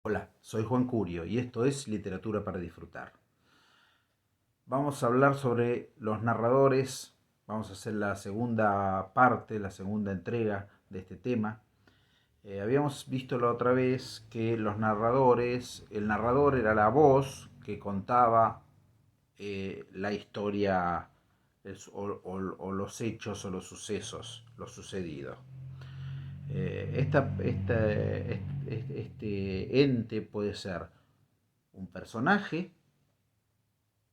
Hola, soy Juan Curio y esto es Literatura para Disfrutar. Vamos a hablar sobre los narradores, vamos a hacer la segunda parte, la segunda entrega de este tema. Habíamos visto la otra vez que los narradores, el narrador era la voz que contaba la historia o los hechos o los sucesos, lo sucedido. Este ente puede ser un personaje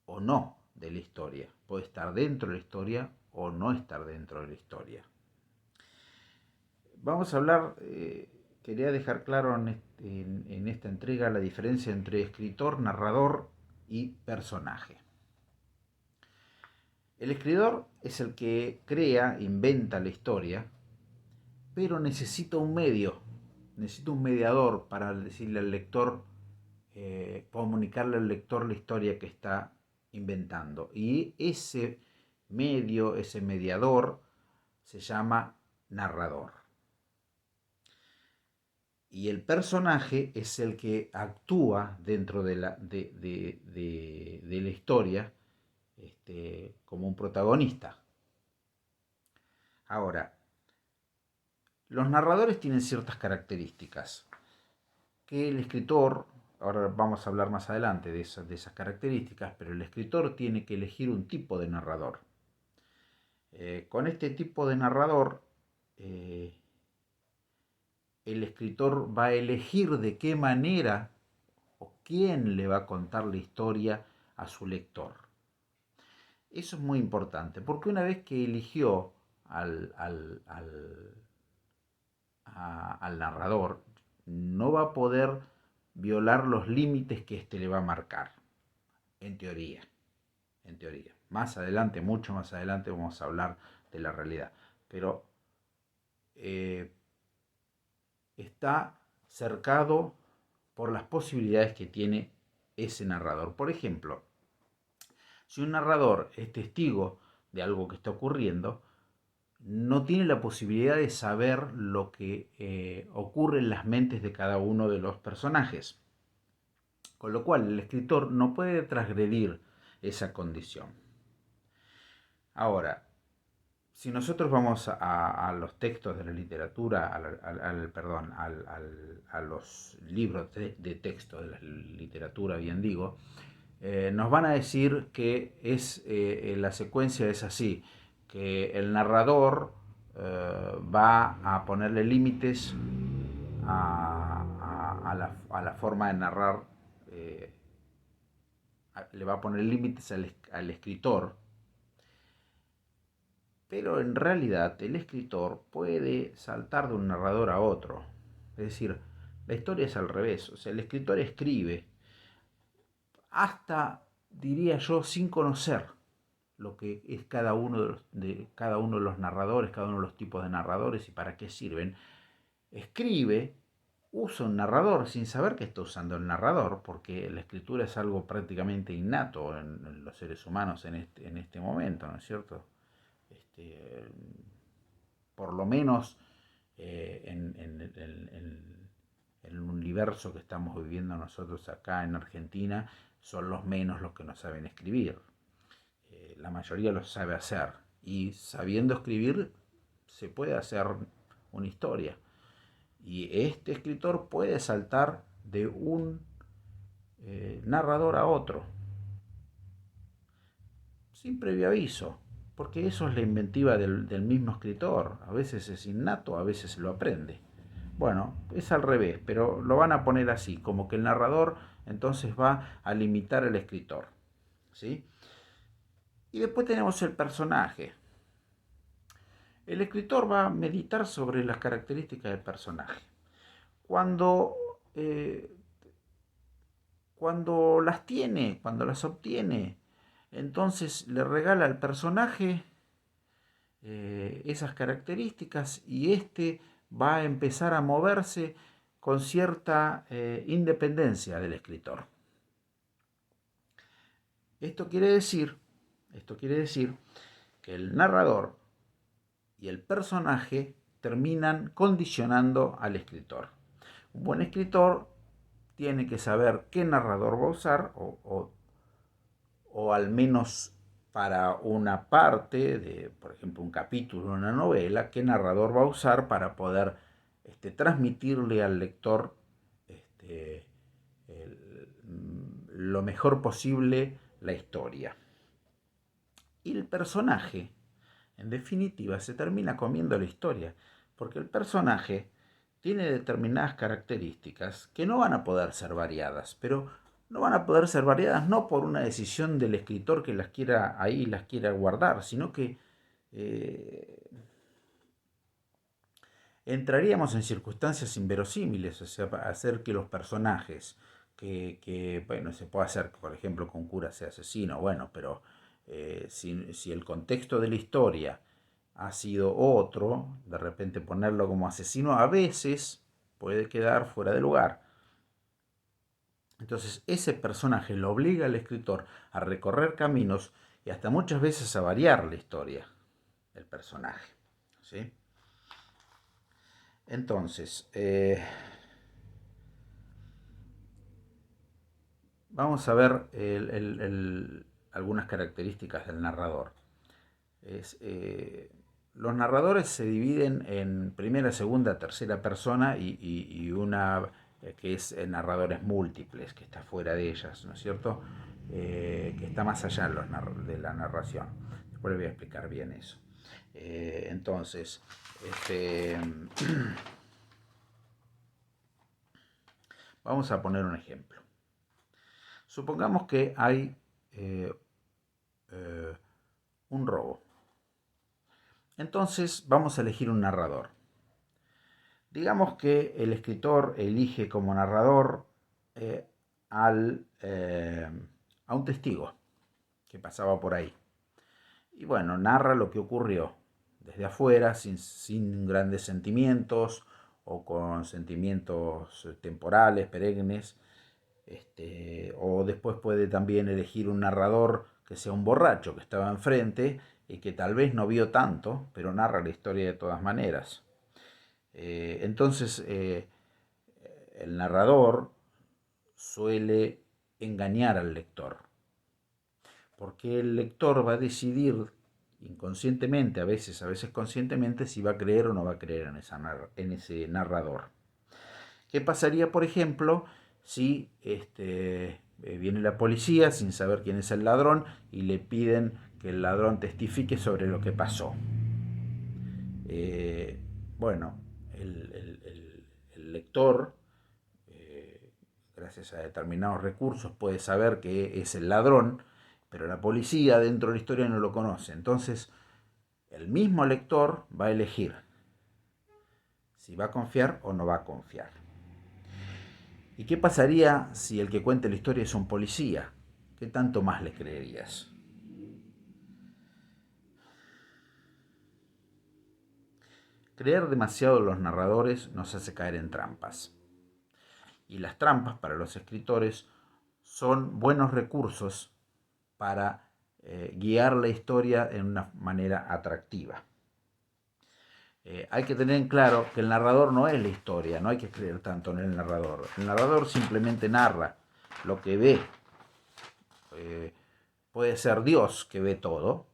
o no de la historia. Puede estar dentro de la historia o no estar dentro de la historia. Vamos a hablar, quería dejar claro en esta entrega la diferencia entre escritor, narrador y personaje. El escritor es el que crea, inventa la historia, pero necesita un medio, necesita un mediador para decirle al lector, comunicarle al lector la historia que está inventando. Y ese medio, ese mediador, se llama narrador. Y el personaje es el que actúa dentro de la historia como un protagonista. Ahora, los narradores tienen ciertas características que el escritor, ahora vamos a hablar más adelante de esas características, pero el escritor tiene que elegir un tipo de narrador. Con este tipo de narrador, el escritor va a elegir de qué manera o quién le va a contar la historia a su lector. Eso es muy importante, porque una vez que eligió al narrador, no va a poder violar los límites que éste le va a marcar, en teoría. En teoría. Más adelante, mucho más adelante, vamos a hablar de la realidad. Pero está cercado por las posibilidades que tiene ese narrador. Por ejemplo, si un narrador es testigo de algo que está ocurriendo, no tiene la posibilidad de saber lo que ocurre en las mentes de cada uno de los personajes. Con lo cual, el escritor no puede transgredir esa condición. Ahora, si nosotros vamos a los textos de la literatura, a los libros de texto de la literatura, bien digo, nos van a decir que la secuencia es así, que el narrador va a ponerle límites a la forma de narrar, eh, le va a poner límites al escritor, pero en realidad el escritor puede saltar de un narrador a otro. Es decir, la historia es al revés. O sea, el escritor escribe hasta, diría yo, sin conocer lo que es cada uno de los narradores, cada uno de los tipos de narradores y para qué sirven. Escribe, usa un narrador sin saber que está usando el narrador, porque la escritura es algo prácticamente innato en los seres humanos en este momento, ¿no es cierto? Este, por lo menos en el universo que estamos viviendo nosotros acá en Argentina, son los menos los que no saben escribir. La mayoría lo sabe hacer. Y sabiendo escribir, se puede hacer una historia. Y este escritor puede saltar de un narrador a otro, sin previo aviso, porque eso es la inventiva del mismo escritor. A veces es innato, a veces lo aprende. Bueno, es al revés, pero lo van a poner así, como que el narrador entonces va a limitar al escritor. ¿Sí? Y después tenemos el personaje. El escritor va a meditar sobre las características del personaje. Cuando, eh, cuando las tiene, cuando las obtiene, entonces le regala al personaje esas características y éste va a empezar a moverse con cierta independencia del escritor. Esto quiere decir, esto quiere decir que el narrador y el personaje terminan condicionando al escritor. Un buen escritor tiene que saber qué narrador va a usar, o al menos para una parte de, por ejemplo, un capítulo de una novela, qué narrador va a usar para poder transmitirle al lector este, lo mejor posible la historia. Y el personaje, en definitiva, se termina comiendo la historia, porque el personaje tiene determinadas características que no van a poder ser variadas, pero no van a poder ser variadas no por una decisión del escritor que las quiera ahí, las quiera guardar, sino que eh, entraríamos en circunstancias inverosímiles, o sea, hacer que los personajes, bueno, se puede hacer, por ejemplo, que un cura sea asesino, bueno, pero si el contexto de la historia ha sido otro, de repente ponerlo como asesino a veces puede quedar fuera de lugar. Entonces ese personaje lo obliga al escritor a recorrer caminos y hasta muchas veces a variar la historia del personaje, ¿sí? Entonces, vamos a ver algunas características del narrador. Los narradores se dividen en primera, segunda, tercera persona y una que es narradores múltiples, que está fuera de ellas, ¿no es cierto? Que está más allá de la narración. Después les voy a explicar bien eso. Entonces, vamos a poner un ejemplo. Supongamos que hay un robo. Entonces vamos a elegir un narrador. Digamos que el escritor elige como narrador a un testigo que pasaba por ahí. Y bueno, narra lo que ocurrió desde afuera, sin grandes sentimientos o con sentimientos temporales, perennes. O después puede también elegir un narrador que sea un borracho que estaba enfrente y que tal vez no vio tanto, pero narra la historia de todas maneras. Entonces, el narrador suele engañar al lector, porque el lector va a decidir inconscientemente, a veces conscientemente, si va a creer o no va a creer en ese narrador. ¿Qué pasaría, por ejemplo, si viene la policía sin saber quién es el ladrón y le piden que el ladrón testifique sobre lo que pasó? Bueno, el lector, gracias a determinados recursos, puede saber que es el ladrón, pero la policía dentro de la historia no lo conoce. Entonces, el mismo lector va a elegir si va a confiar o no va a confiar. ¿Y qué pasaría si el que cuente la historia es un policía? ¿Qué tanto más le creerías? Creer demasiado en los narradores nos hace caer en trampas. Y las trampas para los escritores son buenos recursos para guiar la historia en una manera atractiva. Hay que tener en claro que el narrador no es la historia, no hay que creer tanto en el narrador. El narrador simplemente narra lo que ve. Puede ser Dios que ve todo.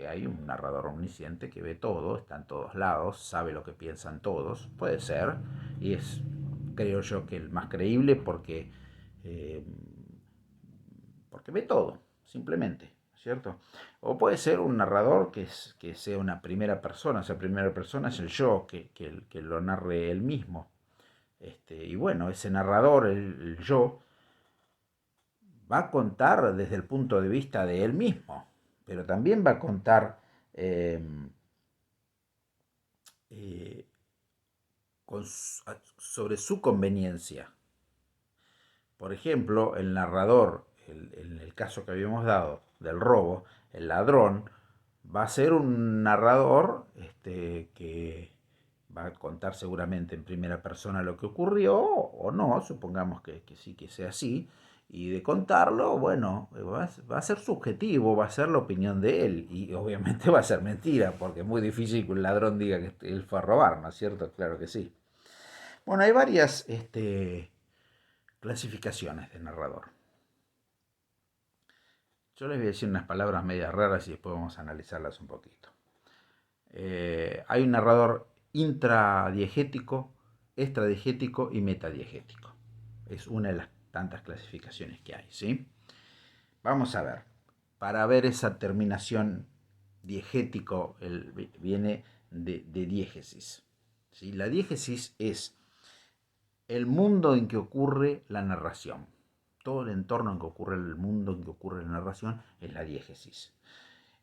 Hay un narrador omnisciente que ve todo, está en todos lados, sabe lo que piensan todos. Puede ser, y es, creo yo, que el más creíble eh, porque ve todo, simplemente, ¿cierto? O puede ser un narrador que sea una primera persona, esa primera persona es el yo, que lo narre él mismo. Y bueno, ese narrador, el yo, va a contar desde el punto de vista de él mismo, pero también va a contar eh, eh, sobre su conveniencia. Por ejemplo, el narrador, en el caso que habíamos dado del robo, el ladrón, va a ser un narrador que va a contar seguramente en primera persona lo que ocurrió, o no, supongamos que sí que sea así, y de contarlo, bueno, va a ser subjetivo, va a ser la opinión de él, y obviamente va a ser mentira, porque es muy difícil que un ladrón diga que él fue a robar, ¿no es cierto? Claro que sí. Bueno, hay varias Clasificaciones de narrador. Yo les voy a decir unas palabras medias raras y después vamos a analizarlas un poquito. Hay un narrador intradiegético, extradiegético y metadiegético. Es una de las tantas clasificaciones que hay, ¿sí? Vamos a ver. Para ver esa terminación diegético, viene de diégesis, ¿sí? La diégesis es el mundo en que ocurre la narración. Todo el entorno en que ocurre el mundo en que ocurre la narración es la diégesis.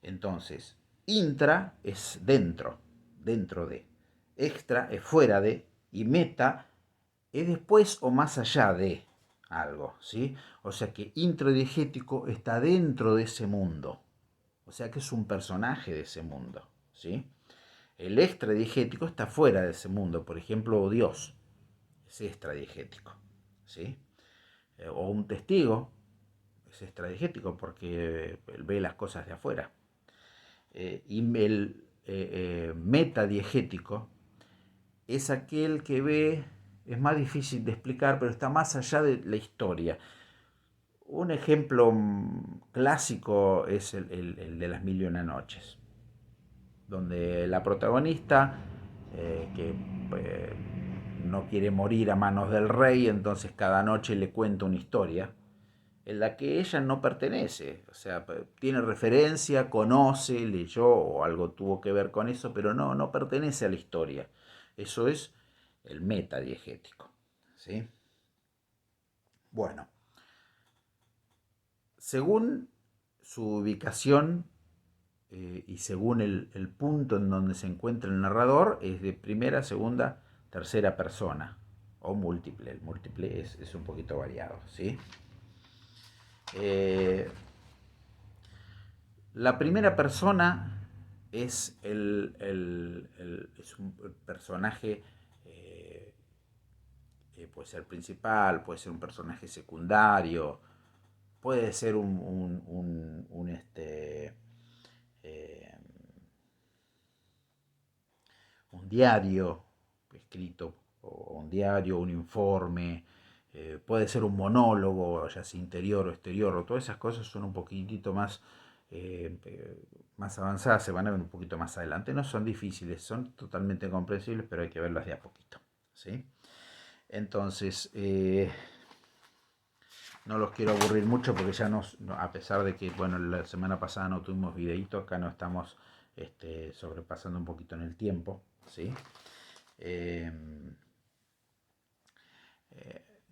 Entonces, intra es dentro, dentro de. Extra es fuera de. Y meta es después o más allá de algo, ¿sí? O sea que intradiegético está dentro de ese mundo. O sea que es un personaje de ese mundo, ¿sí? El extradiegético está fuera de ese mundo. Por ejemplo, Dios es extradiegético, ¿sí? O un testigo es extradiegético porque él ve las cosas de afuera. Y el metadiegético es aquel que ve, es más difícil de explicar, pero está más allá de la historia. Un ejemplo clásico es el de Las Mil y Una Noches, donde la protagonista, que no quiere morir a manos del rey, entonces cada noche le cuenta una historia en la que ella no pertenece, o sea, tiene referencia, conoce, leyó o algo tuvo que ver con eso, pero no pertenece a la historia. Eso es el metadiegético, ¿sí? Bueno, según su ubicación y según el punto en donde se encuentra el narrador, es de primera, segunda, tercera persona o múltiple. El múltiple es un poquito variado, ¿sí? La primera persona es, es un personaje, puede ser principal, puede ser un personaje secundario, puede ser eh, un diario escrito, o un diario, un informe, puede ser un monólogo, ya sea interior o exterior, o todas esas cosas son un poquitito más avanzadas, se van a ver un poquito más adelante. No son difíciles, son totalmente comprensibles, pero hay que verlas de a poquito, ¿sí? Entonces, no los quiero aburrir mucho porque ya a pesar de que, bueno, la semana pasada no tuvimos videíto, acá no estamos sobrepasando un poquito en el tiempo, ¿sí? Eh,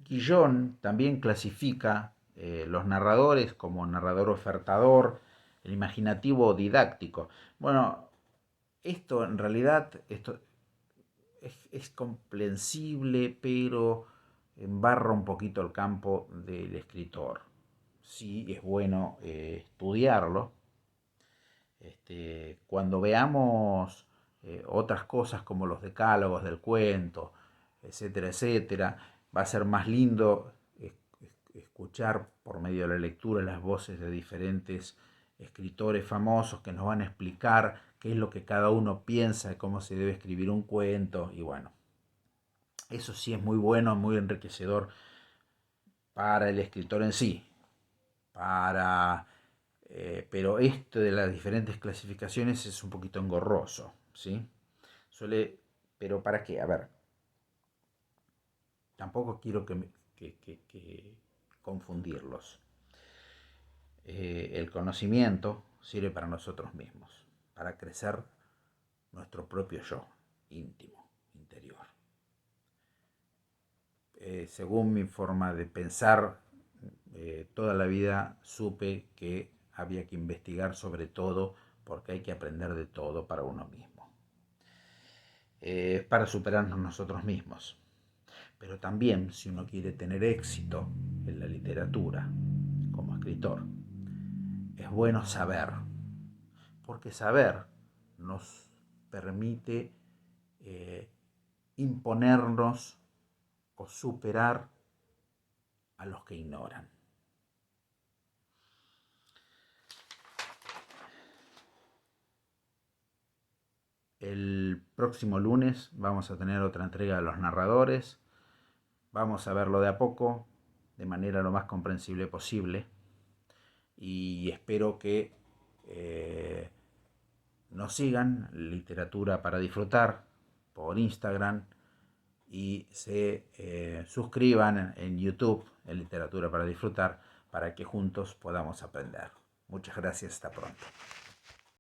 Guillón también clasifica los narradores como narrador ofertador, el imaginativo o didáctico. Bueno, esto en realidad es comprensible, pero embarra un poquito el campo del escritor. Sí, es bueno estudiarlo. Cuando veamos otras cosas como los decálogos del cuento, etcétera, etcétera, va a ser más lindo escuchar por medio de la lectura las voces de diferentes escritores famosos que nos van a explicar qué es lo que cada uno piensa de cómo se debe escribir un cuento. Y bueno, eso sí es muy bueno, muy enriquecedor para el escritor en sí, pero esto de las diferentes clasificaciones es un poquito engorroso, ¿sí? Pero ¿para qué? A ver, tampoco quiero que confundirlos. El conocimiento sirve para nosotros mismos, para crecer nuestro propio yo íntimo, interior. Según mi forma de pensar, toda la vida supe que había que investigar sobre todo porque hay que aprender de todo para uno mismo. Para superarnos nosotros mismos. Pero también si uno quiere tener éxito en la literatura como escritor, es bueno saber, porque saber nos permite imponernos o superar a los que ignoran. El próximo lunes vamos a tener otra entrega de los narradores. Vamos a verlo de a poco. de manera lo más comprensible posible. Y espero que nos sigan, Literatura para Disfrutar, por Instagram, y se suscriban en YouTube, en Literatura para Disfrutar, para que juntos podamos aprender. Muchas gracias, hasta pronto.